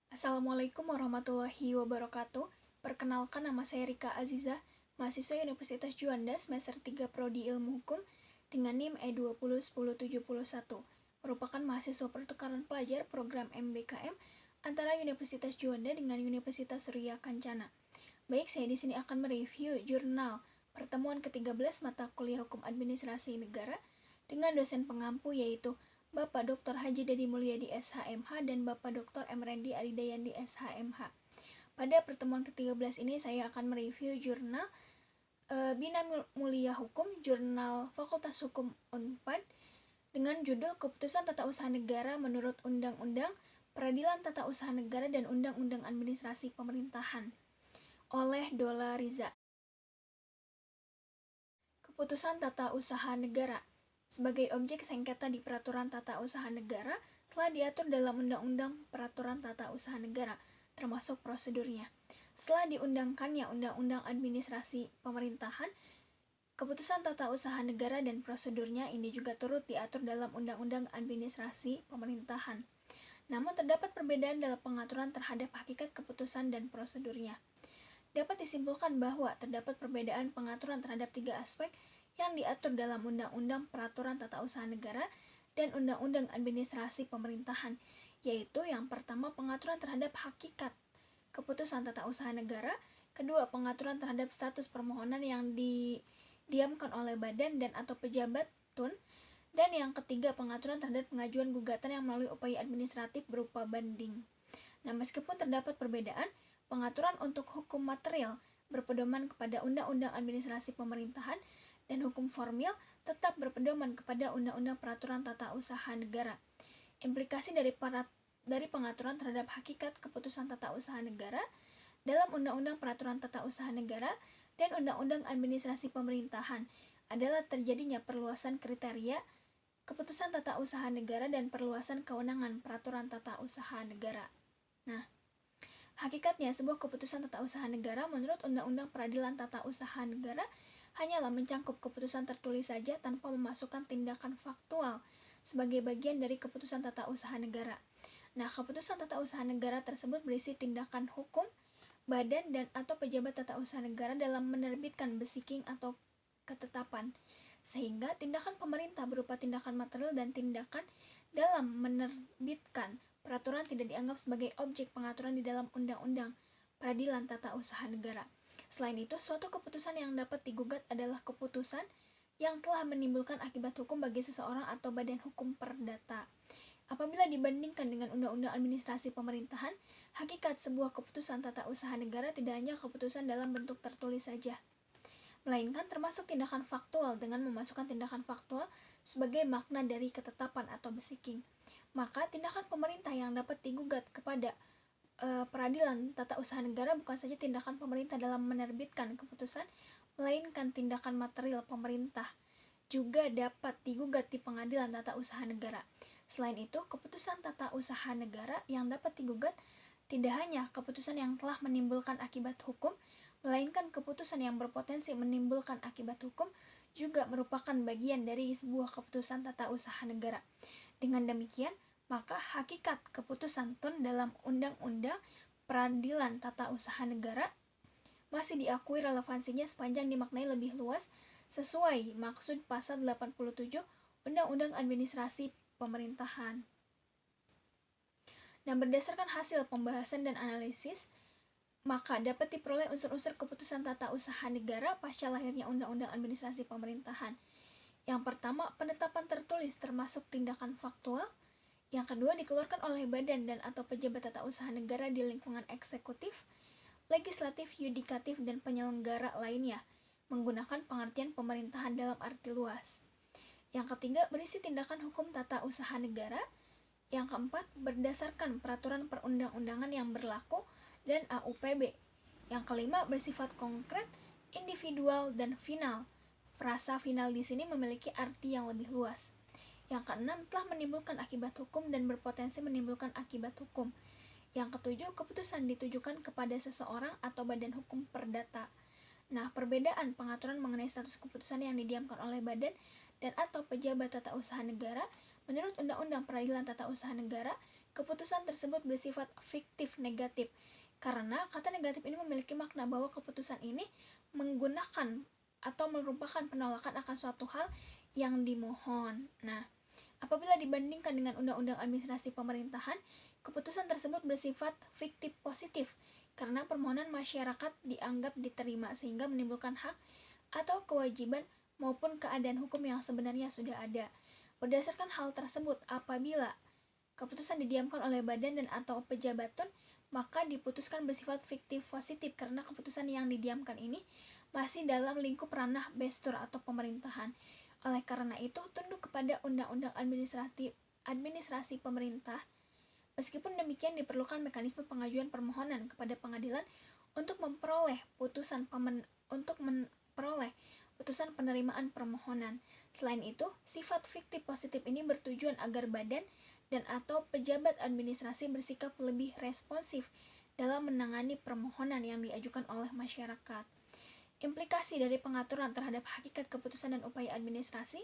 Assalamualaikum warahmatullahi wabarakatuh. Perkenalkan, nama saya Rika Aziza, mahasiswa Universitas Juanda semester 3 Prodi Ilmu Hukum dengan NIM E201071, merupakan mahasiswa pertukaran pelajar program MBKM antara Universitas Juanda dengan Universitas Surya Kencana. Baik, saya di sini akan mereview jurnal pertemuan ke-13 mata kuliah Hukum Administrasi Negara dengan dosen pengampu yaitu Bapak Dr. Haji Dedi Mulyadi SHMH dan Bapak Dr. Emrendi Adidayandi SHMH. Pada pertemuan ke-13 ini saya akan mereview jurnal Bina Mulia Hukum, jurnal Fakultas Hukum Unpad dengan judul Keputusan Tata Usaha Negara menurut Undang-Undang Peradilan Tata Usaha Negara dan Undang-Undang Administrasi Pemerintahan oleh Dola Riza. Keputusan Tata Usaha Negara sebagai objek sengketa di Peraturan Tata Usaha Negara telah diatur dalam Undang-Undang Peraturan Tata Usaha Negara, termasuk prosedurnya. Setelah diundangkannya Undang-Undang Administrasi Pemerintahan, keputusan tata usaha negara dan prosedurnya ini juga turut diatur dalam Undang-Undang Administrasi Pemerintahan. Namun terdapat perbedaan dalam pengaturan terhadap hakikat keputusan dan prosedurnya. Dapat disimpulkan bahwa terdapat perbedaan pengaturan terhadap tiga aspek yang diatur dalam Undang-Undang Peraturan Tata Usaha Negara dan Undang-Undang Administrasi Pemerintahan, yaitu yang pertama pengaturan terhadap hakikat keputusan tata usaha negara, kedua pengaturan terhadap status permohonan yang didiamkan oleh badan dan atau pejabat tun, dan yang ketiga pengaturan terhadap pengajuan gugatan yang melalui upaya administratif berupa banding. Nah, meskipun terdapat perbedaan, pengaturan untuk hukum material berpedoman kepada Undang-Undang Administrasi Pemerintahan dan hukum formil tetap berpedoman kepada Undang-Undang Peraturan Tata Usaha Negara. Implikasi dari pengaturan terhadap hakikat keputusan tata usaha negara dalam Undang-Undang Peraturan Tata Usaha Negara dan Undang-Undang Administrasi Pemerintahan adalah terjadinya perluasan kriteria keputusan tata usaha negara dan perluasan kewenangan peraturan tata usaha negara. Nah, hakikatnya sebuah keputusan tata usaha negara menurut Undang-Undang Peradilan Tata Usaha Negara hanyalah mencangkup keputusan tertulis saja tanpa memasukkan tindakan faktual sebagai bagian dari keputusan tata usaha negara. Nah, keputusan tata usaha negara tersebut berisi tindakan hukum, badan dan atau pejabat tata usaha negara dalam menerbitkan besiking atau ketetapan, sehingga tindakan pemerintah berupa tindakan material dan tindakan dalam menerbitkan peraturan tidak dianggap sebagai objek pengaturan di dalam Undang-Undang Peradilan Tata Usaha Negara. Selain itu, suatu keputusan yang dapat digugat adalah keputusan yang telah menimbulkan akibat hukum bagi seseorang atau badan hukum perdata. Apabila dibandingkan dengan Undang-Undang Administrasi Pemerintahan, hakikat sebuah keputusan tata usaha negara tidak hanya keputusan dalam bentuk tertulis saja, melainkan termasuk tindakan faktual dengan memasukkan tindakan faktual sebagai makna dari ketetapan atau besiking. Maka tindakan pemerintah yang dapat digugat kepada peradilan tata usaha negara bukan saja tindakan pemerintah dalam menerbitkan keputusan, melainkan tindakan material pemerintah juga dapat digugat di pengadilan tata usaha negara. Selain itu, keputusan tata usaha negara yang dapat digugat tidak hanya keputusan yang telah menimbulkan akibat hukum, melainkan keputusan yang berpotensi menimbulkan akibat hukum juga merupakan bagian dari sebuah keputusan tata usaha negara. Dengan demikian, maka hakikat keputusan tun dalam Undang-Undang Peradilan Tata Usaha Negara masih diakui relevansinya sepanjang dimaknai lebih luas sesuai maksud pasal 87 Undang-Undang Administrasi Pemerintahan. Dan berdasarkan hasil pembahasan dan analisis, maka dapat diperoleh unsur-unsur keputusan tata usaha negara pasca lahirnya Undang-Undang Administrasi Pemerintahan. Yang pertama, penetapan tertulis termasuk tindakan faktual. Yang kedua, dikeluarkan oleh badan dan atau pejabat tata usaha negara di lingkungan eksekutif, legislatif, yudikatif, dan penyelenggara lainnya, menggunakan pengertian pemerintahan dalam arti luas. Yang ketiga, berisi tindakan hukum tata usaha negara. Yang keempat, berdasarkan peraturan perundang-undangan yang berlaku dan AUPB. Yang kelima, bersifat konkret, individual, dan final. Frasa final di sini memiliki arti yang lebih luas. Yang keenam, telah menimbulkan akibat hukum dan berpotensi menimbulkan akibat hukum. Yang ketujuh, keputusan ditujukan kepada seseorang atau badan hukum perdata. Nah, perbedaan pengaturan mengenai status keputusan yang didiamkan oleh badan dan atau pejabat tata usaha negara menurut Undang-Undang Peradilan Tata Usaha Negara, keputusan tersebut bersifat fiktif negatif. Karena kata negatif ini memiliki makna bahwa keputusan ini menggunakan atau merupakan penolakan akan suatu hal yang dimohon. Nah, apabila dibandingkan dengan Undang-Undang Administrasi Pemerintahan, keputusan tersebut bersifat fiktif positif karena permohonan masyarakat dianggap diterima sehingga menimbulkan hak atau kewajiban maupun keadaan hukum yang sebenarnya sudah ada. Berdasarkan hal tersebut, apabila keputusan didiamkan oleh badan dan atau pejabatun, maka diputuskan bersifat fiktif positif karena keputusan yang didiamkan ini masih dalam lingkup ranah bestur atau pemerintahan. Oleh karena itu, tunduk kepada Undang-Undang Administrasi Pemerintah. Meskipun demikian, diperlukan mekanisme pengajuan permohonan kepada pengadilan untuk memperoleh putusan penerimaan permohonan. Selain itu, sifat fiktif positif ini bertujuan agar badan dan atau pejabat administrasi bersikap lebih responsif dalam menangani permohonan yang diajukan oleh masyarakat. Implikasi dari pengaturan terhadap hakikat keputusan dan upaya administrasi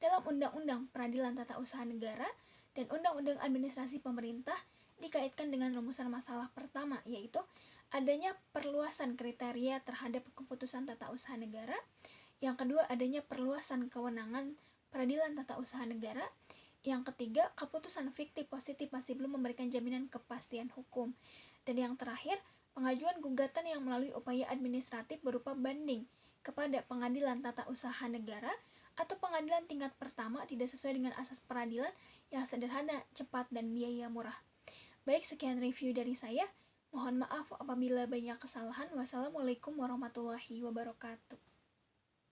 dalam Undang-Undang Peradilan Tata Usaha Negara dan Undang-Undang Administrasi Pemerintah dikaitkan dengan rumusan masalah pertama, yaitu adanya perluasan kriteria terhadap keputusan tata usaha negara. Yang kedua, adanya perluasan kewenangan peradilan tata usaha negara. Yang ketiga, keputusan fiktif positif masih belum memberikan jaminan kepastian hukum. Dan yang terakhir, pengajuan gugatan yang melalui upaya administratif berupa banding kepada pengadilan tata usaha negara atau pengadilan tingkat pertama tidak sesuai dengan asas peradilan yang sederhana, cepat, dan biaya murah. Baik, sekian review dari saya. Mohon maaf apabila banyak kesalahan. Wassalamualaikum warahmatullahi wabarakatuh.